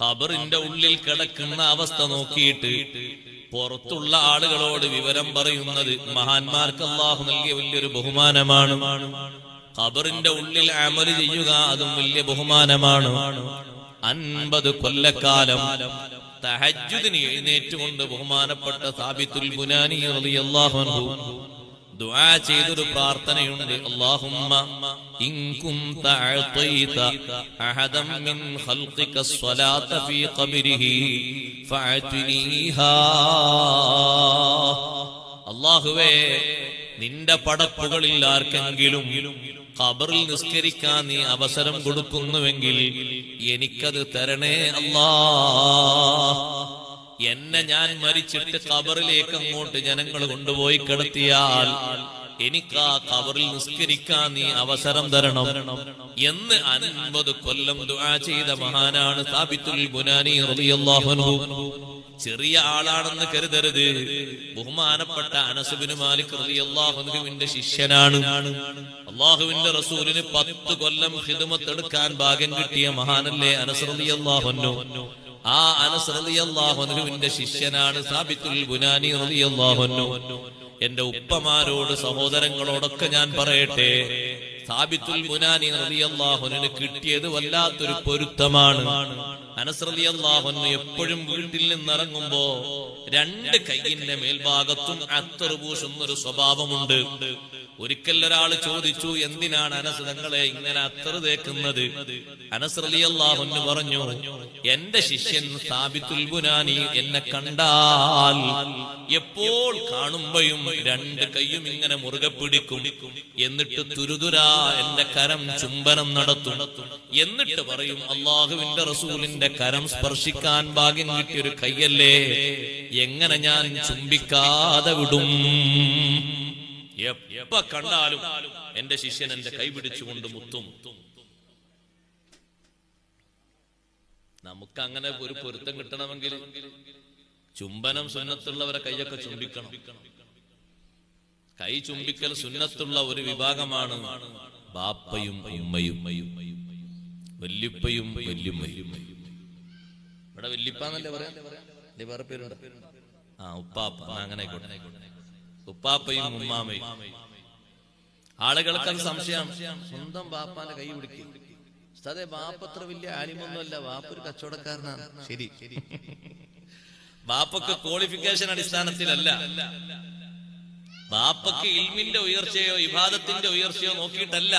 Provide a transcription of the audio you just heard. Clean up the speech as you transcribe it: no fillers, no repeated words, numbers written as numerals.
ഖബറിന്റെ ഉള്ളിൽ കിടക്കുന്ന അവസ്ഥ നോക്കിയിട്ട് പുറത്തുള്ള ആളുകളോട് വിവരം പറയുന്നത് മഹാന്മാർക്ക് അല്ലാഹു നൽകിയ വലിയൊരു ബഹുമാനമാണ്. ഖബറിന്റെ ഉള്ളിൽ അമല് ചെയ്യുക അതും വലിയ ബഹുമാനമാണ്. 50 കൊല്ലക്കാലം തഹജ്ജുദിന് എഴുന്നേറ്റുകൊണ്ട് ബഹുമാനപ്പെട്ട സാബിത്തുൽ ബുനാനി റളിയല്ലാഹു അൻഹു ദുആ ചെയ്തൊരു പ്രാർത്ഥനയുണ്ട്. അല്ലാഹുമ്മ ഇൻ കുൻത അഅതൈത അഹദൻ മിൻ ഖൽഖിക സ്വലാത ഫീ ഖബ്രിഹി ഫഅതിനിഹാ. അല്ലാഹുവേ, നിന്റെ പടപ്പുകളിൽ ആർക്കെങ്കിലും ഖബറിൽ നിസ്കരിക്കാൻ നീ അവസരം കൊടുക്കുന്നുവെങ്കിൽ എനിക്കത് തരണേ അല്ലാഹ്. എന്നെ ഞാൻ മരിച്ചിട്ട് ഖബറിലേക്ക് അങ്ങോട്ട് ജനങ്ങൾ കൊണ്ടുപോയി കിടത്തിയാൽ എനിക്ക് ആ ഖബറിൽ നിസ്കരിക്കാൻ നീ അവസരം തരണം എന്ന് 50 കൊല്ലം ദുആ ചെയ്ത മഹാനാണ് സാബിത്തുൽ ബുനാനി റളിയല്ലാഹു അൻഹു. ചെറിയ ആളാണെന്ന് കരുതരുത്. ബഹുമാനപ്പെട്ട അനസ് ഇബ്നു മാലിക് റളിയല്ലാഹു അൻഹുവിന്റെ ശിഷ്യനാണ്. അല്ലാഹുവിന്റെ റസൂലിന് 10 കൊല്ലം ഖിദ്മത്ത് എടുക്കാൻ ഭാഗ്യം കിട്ടിയ മഹാനല്ലേ അനസ് റളിയല്ലാഹു അൻഹു. ആ അനസ് റളിയല്ലാഹു അൻഹുവിന്റെ ശിഷ്യനാണ് സാബിത്തുൽ ബുനാനി റളിയല്ലാഹു അൻഹു. എന്റെ ഉപ്പമാരോട് സഹോദരങ്ങളോടൊക്കെ ഞാൻ പറയട്ടെ, സാബിത്തുൽ ബുനാനി റളിയല്ലാഹു അൻഹുവിന് കിട്ടിയത് വല്ലാത്തൊരു പൊരുത്തമാണ്. അനസ് റളിയല്ലാഹു അൻഹു എപ്പോഴും വീട്ടിൽ നിന്നിറങ്ങുമ്പോ 2 കൈയിന്റെ മേൽഭാഗത്തും അത്തർ പൂശുന്നൊരു സ്വഭാവമുണ്ട്. ഒരിക്കൽ ഒരാൾ ചോദിച്ചു, എന്തിനാണ് അനസ് തങ്ങളെ ഇങ്ങനെ അത്തർ തേക്കുന്നത്? അനസ് റളിയല്ലാഹു അൻഹു പറഞ്ഞു, എന്റെ ശിഷ്യൻ സാബിത്തുൽ ബുനാനി എന്നെ കണ്ടാൽ എപ്പോൾ കാണുമ്പോഴും 2 കൈയും ഇങ്ങനെ മുറുകെ പിടിക്കും. എന്നിട്ട് തുരുതുരാ എന്റെ കരം ചുംബനം നടത്തും. എന്നിട്ട് പറയും, അല്ലാഹുവിന്റെ റസൂലിന്റെ കരം സ്പർശിക്കാൻ ഭാഗ്യം കിട്ടിയൊരു കൈയല്ലേ, എങ്ങനെ ഞാൻ ചുംബിക്കാതെ വിടും? എപ്പ കണ്ടാലും എന്റെ ശിഷ്യൻ എന്റെ കൈ പിടിച്ചുകൊണ്ട് മുത്തും. നമുക്ക് അങ്ങനെ ഒരു പൊരുത്തം കിട്ടണമെങ്കിൽ ചുംബനം സുന്നത്തുള്ളവരെ കൈയൊക്കെ ചുംബിക്കണം. കൈ ചുംബിക്കൽ സുന്നത്തുള്ള ഒരു വിഭാഗമാണ് ബാപ്പയും ഉമ്മയും, വല്യുപ്പയും വല്യുമ്മയും. ഇവിടെ വല്യപ്പാന്നല്ലേ പറയാ, വേറെ പേരുണ്ട്. ഉപ്പാപ്പ, അങ്ങനെ ഉപ്പാപ്പയും ഉമ്മാമയും. ആളുകൾക്ക് അത് സംശയം, സ്വന്തം ബാപ്പാന്റെ കൈ പിടിക്കും. അതെ, ബാപ്പത്ര വലിയ ആലിമൊന്നുമല്ല, ബാപ്പ ഒരു കച്ചവടക്കാരനാണ്. ശരി, ബാപ്പക്ക് ക്വാളിഫിക്കേഷൻ അടിസ്ഥാനത്തിലല്ല, ബാപ്പക്ക് ഇൽമിന്റെ ഉയർച്ചയോ ഇബാദത്തിന്റെ ഉയർച്ചയോ നോക്കിയിട്ടല്ല